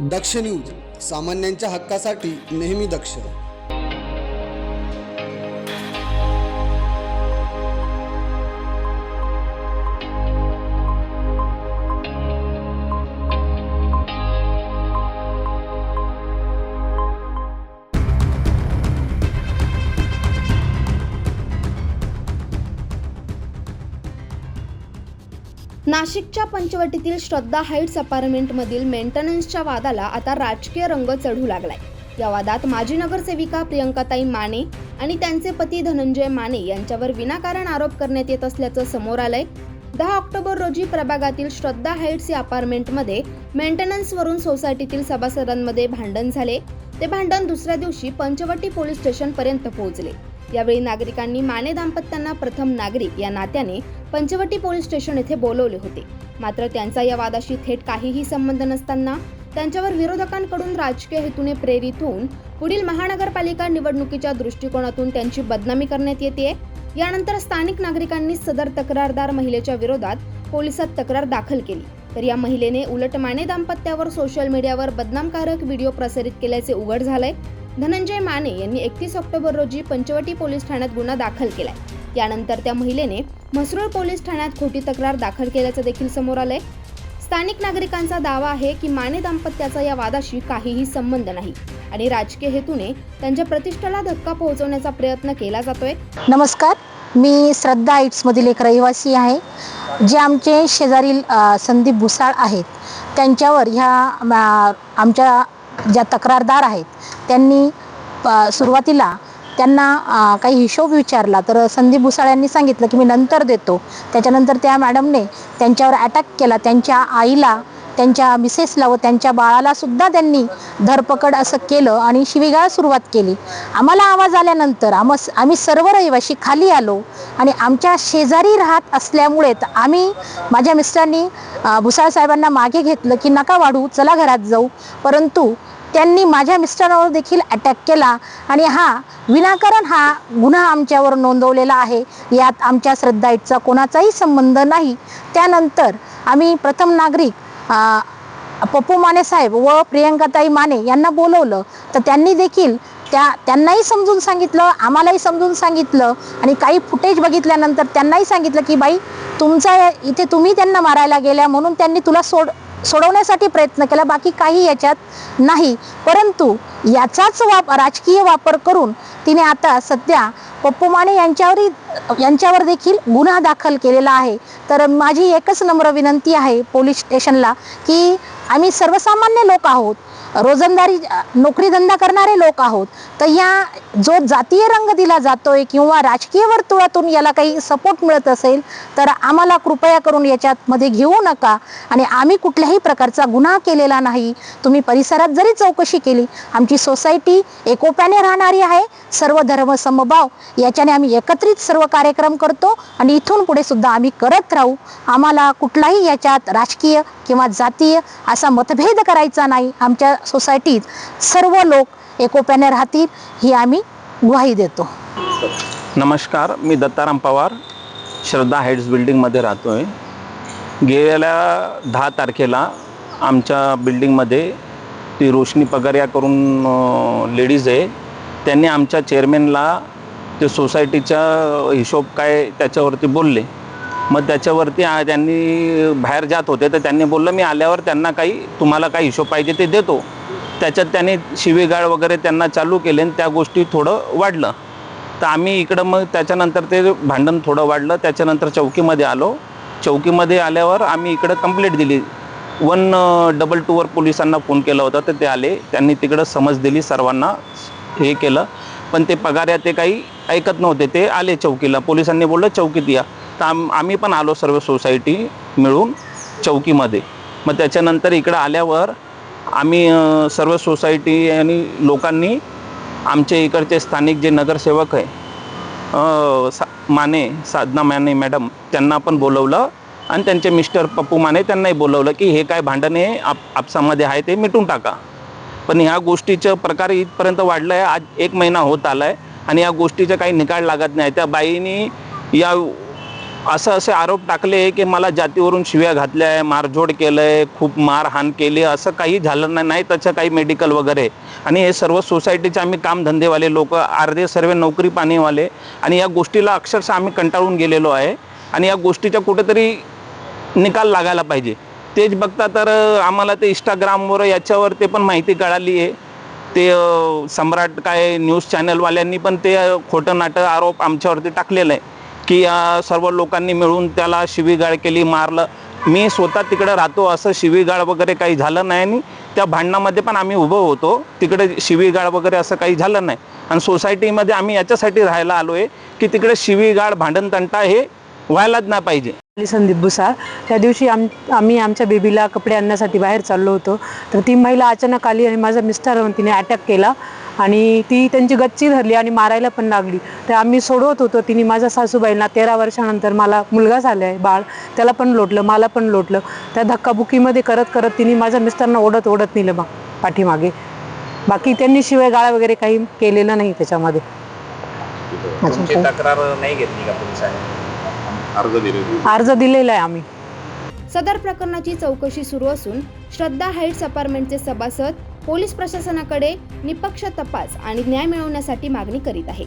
दक्ष news, सामान्यांच्या हक्कासाठी नेहमी दक्ष. नाशिकच्या पंचवटीतील श्रद्धा हाईट्स अपार्टमेंटमधील मेंटेनन्सच्या वादाला आता राजकीय रंग चढू लागलाय. या वादात माजी नगरसेविका प्रियंकाताई माने आणि त्यांचे पती धनंजय माने यांच्यावर विनाकारण आरोप करण्यात येत असल्याचं समोर आलंय. 10 ऑक्टोबर रोजी प्रभागातील श्रद्धा हाईट्स या अपार्टमेंटमध्ये मेंटेनन्सवरून सोसायटीतील सभासदांमध्ये भांडण झाले. ते भांडण दुसऱ्या दिवशी पंचवटी पोलीस स्टेशनपर्यंत पोहोचले. यावेळी नागरिकांनी माने दाम्पत्यांना प्रथम नागरिक या नात्याने पंचवटी पोलीस स्टेशन येथे बोलवले होते. मात्र त्यांचा या वादाशी थेट काहीही संबंध नसताना त्यांच्यावर विरोधकांकडून राजकीय हेतूने प्रेरित होऊन पुढील महानगरपालिका निवडणुकीच्या दृष्टिकोनातून त्यांची बदनामी करण्यात येते. यानंतर स्थानिक नागरिकांनी सदर तक्रारदार महिलेच्या विरोधात पोलिसात तक्रार दाखल केली. तर या महिलेने उलट माने दाम्पत्यावर सोशल मीडियावर बदनामकारक व्हिडिओ प्रसारित केल्याचे उघड झालंय. धनंजय माने यांनी 31 ऑक्टोबर रोजी पंचवटी पोलीस ठाण्यात गुन्हा दाखल केलाय. यानंतर त्या महिलेने म्हसरूळ पोलीस ठाण्यात खोटी तक्रार दाखल केल्याचं देखील समोर आलंय. स्थानिक नागरिकांचा दावा आहे की माने दाम्पत्याचा या वादाशी काहीही संबंध नाही आणि राजकीय हेतूने त्यांच्या प्रतिष्ठेला धक्का पोहोचवण्याचा प्रयत्न केला जातोय. नमस्कार, मी श्रद्धा हाईट्समधील एक रहिवासी आहे. जे आमचे शेजारील संदीप भुसाळ आहेत, त्यांच्यावर ह्या आमच्या ज्या तक्रारदार आहेत त्यांनी सुरुवातीला त्यांना काही हिशोब विचारला, तर संदीप भुसाळ यांनी सांगितलं की मी नंतर देतो. त्याच्यानंतर त्या मॅडमने त्यांच्यावर अटॅक केला. त्यांच्या आईला, त्यांच्या मिसेसला व त्यांच्या बाळाला सुद्धा त्यांनी धरपकड असं केलं आणि शिवीगाळ सुरुवात केली. आम्हाला आवाज आल्यानंतर आम्ही सर्व रहिवासी खाली आलो आणि आमच्या शेजारी राहत असल्यामुळे माझ्या मिस्टरांनी भुसाळ साहेबांना मागे घेतलं की नका वाढू, चला घरात जाऊ. परंतु त्यांनी माझ्या मिस्टरांवर देखील अटॅक केला आणि विनाकारण हा गुन्हा आमच्यावर नोंदवलेला आहे. यात आमच्या श्रद्धा हाईट्सचा कोणाचाही संबंध नाही. त्यानंतर आम्ही प्रथम नागरिक पप्पू माने साहेब व प्रियंकाताई माने यांना बोलवलं, तर त्यांनी देखील त्यांनाही समजून सांगितलं, आम्हालाही समजून सांगितलं आणि काही फुटेज बघितल्यानंतर त्यांनाही सांगितलं की बाई, तुमचा इथे तुम्ही त्यांना मारायला गेल्या म्हणून त्यांनी तुला सोडवण्यासाठी प्रयत्न केला, बाकी काही याच्यात नाही. परंतु याचाच राजकीय वापर करून तिने आता सध्या पप्पू माने यांच्यावर देखील गुन्हा दाखल केलेला आहे. तर माझी एकच नम्र विनंती आहे पोलीस स्टेशनला की आम्ही सर्वसामान्य लोक आहोत, रोजंदारी नोकरीधंदा करणारे लोक आहोत. तर या जो जातीय रंग दिला जातोय किंवा राजकीय वर्तुळातून याला काही सपोर्ट मिळत असेल तर आम्हाला कृपया करून याच्यात मध्ये घेऊ नका. आणि आम्ही कुठल्याही प्रकारचा गुन्हा केलेला नाही. तुम्ही परिसरात जरी चौकशी केली, आमची सोसायटी एकोप्याने राहणारी आहे. सर्व धर्म समभाव याच्याने आम्ही एकत्रित सर्व कार्यक्रम करतो आणि इथून पुढे सुद्धा आम्ही करत राहू. आम्हाला कुठलाही याच्यात राजकीय किंवा जातीय असा मतभेद करायचा नाही. आमच्या सोसायटीत सर्व लोक एकोप्याने राहतील ही आम्ही ग्वाही देतो. नमस्कार, मी दत्ताराम पवार श्रद्धा हाईट्स बिल्डिंगमध्ये राहतो आहे. गेल्या 10 तारखेला आमच्या बिल्डिंगमध्ये ती रोशनी पगारिया करून लेडीज आहे, त्यांनी आमच्या चेअरमॅनला ते सोसायटीचा हिशोब काय त्याच्यावरती बोलले. मग त्याच्यावरती त्यांनी बाहेर जात होते, तर त्यांनी बोललं मी आल्यावर त्यांना तुम्हाला काही हिशोब पाहिजे ते देतो. त्याच्यात त्यांनी शिवीगाळ वगैरे त्यांना चालू केले आणि त्या गोष्टी थोडं वाढलं. तर आम्ही इकडं मग त्याच्यानंतर ते भांडण थोडं वाढलं. त्याच्यानंतर चौकीमध्ये आलो. चौकीमध्ये आल्यावर आम्ही इकडं कंप्लेंट दिली. 122 पोलिसांना फोन केला होता, तर ते आले. त्यांनी तिकडं समज दिली, सर्वांना हे केलं. पण ते पगार ते काही ऐकत नव्हते. ते आले चौकीला. पोलिसांनी बोललं चौकीत या. तर आम्ही पण आलो सर्व सोसायटी मिळून चौकीमध्ये. मग त्याच्यानंतर इकडं आल्यावर आम्ही सर्व सोसायटी आणि लोकांनी आमचे इकडचे स्थानिक जे नगरसेवक आहे साधना माने मॅडम, त्यांना पण बोलवलं आणि त्यांचे मिस्टर पप्पू माने त्यांनाही बोलवलं की हे काय भांडण आहे आपसामध्ये आहे ते मिटून टाका. पण ह्या गोष्टीचं प्रकार इथपर्यंत वाढलं आहे. आज 1 महिना होत आला आहे आणि या गोष्टीचा काही निकाल लागत नाही. त्या बाईनी या असे आरोप टाकले की मला जातीवरून शिव्या घातल्या आहे, मारझोड केलं आहे, खूप मारहाण केली, असं काही झालं नाही. त्याचं काही मेडिकल वगैरे. आणि हे सर्व सोसायटीचे आम्ही कामधंदेवाले लोक, अर्धे सर्व नोकरी पाणीवाले, आणि या गोष्टीला अक्षरशः आम्ही कंटाळून गेलेलो आहे. आणि या गोष्टीचा कुठेतरी निकाल लागायला पाहिजे. तेच बघता तर आम्हाला ते इंस्टाग्रामवर याच्यावर ते पण माहिती कळाली आहे. ते सम्राट काय न्यूज चॅनलवाल्यांनी पण ते खोटं नाटं आरोप आमच्यावरती टाकलेलं आहे की सर्व लोकांनी मिळून त्याला शिवीगाळ केली, मारलं. मी स्वतः तिकडे राहतो, असं शिवीगाळ वगैरे काही झालं नाही. आणि त्या भांडणामध्ये पण आम्ही उभं होतो, तिकडे शिवीगाळ वगैरे असं काही झालं नाही. आणि सोसायटीमध्ये आम्ही याच्यासाठी राहायला आलो आहे की तिकडे शिवीगाळ, भांडणतंटा हे व्हायलाच नाही पाहिजे. संदीप भुसाळ. त्या दिवशी आम्ही आमच्या बेबीला कपडे आणण्यासाठी बाहेर चाललो होतो, तर ती महिला अचानक आली आणि माझा मिस्टरवर तिने अटॅक केला आणि ती त्यांची गच्ची धरली आणि मारायला पण लागली. तर आम्ही सोडवत होतो. तिने माझ्या सासूबाईंना 13 वर्षानंतर मला मुलगा झाला आहे, बाळ, त्याला पण लोटलं, मला पण लोटलं. त्या धक्काबुक्कीमध्ये करत करत तिने माझ्या मिस्टरना ओढत नेलं मग पाठीमागे. बाकी त्यांनी शिवाय गाळा वगैरे काही केलेलं नाही त्याच्यामध्ये. तक्रार नाही घेतली का पोलिसांनी? अर्ज दिलेला आहे आम्ही. सदर प्रकरणाची चौकशी सुरू असून श्रद्धा हाईट्स अपार्टमेंटचे सभासद पोलीस प्रशासनाकडे निपक्ष तपास आणि न्याय मिळवण्यासाठी मागणी करीत आहे.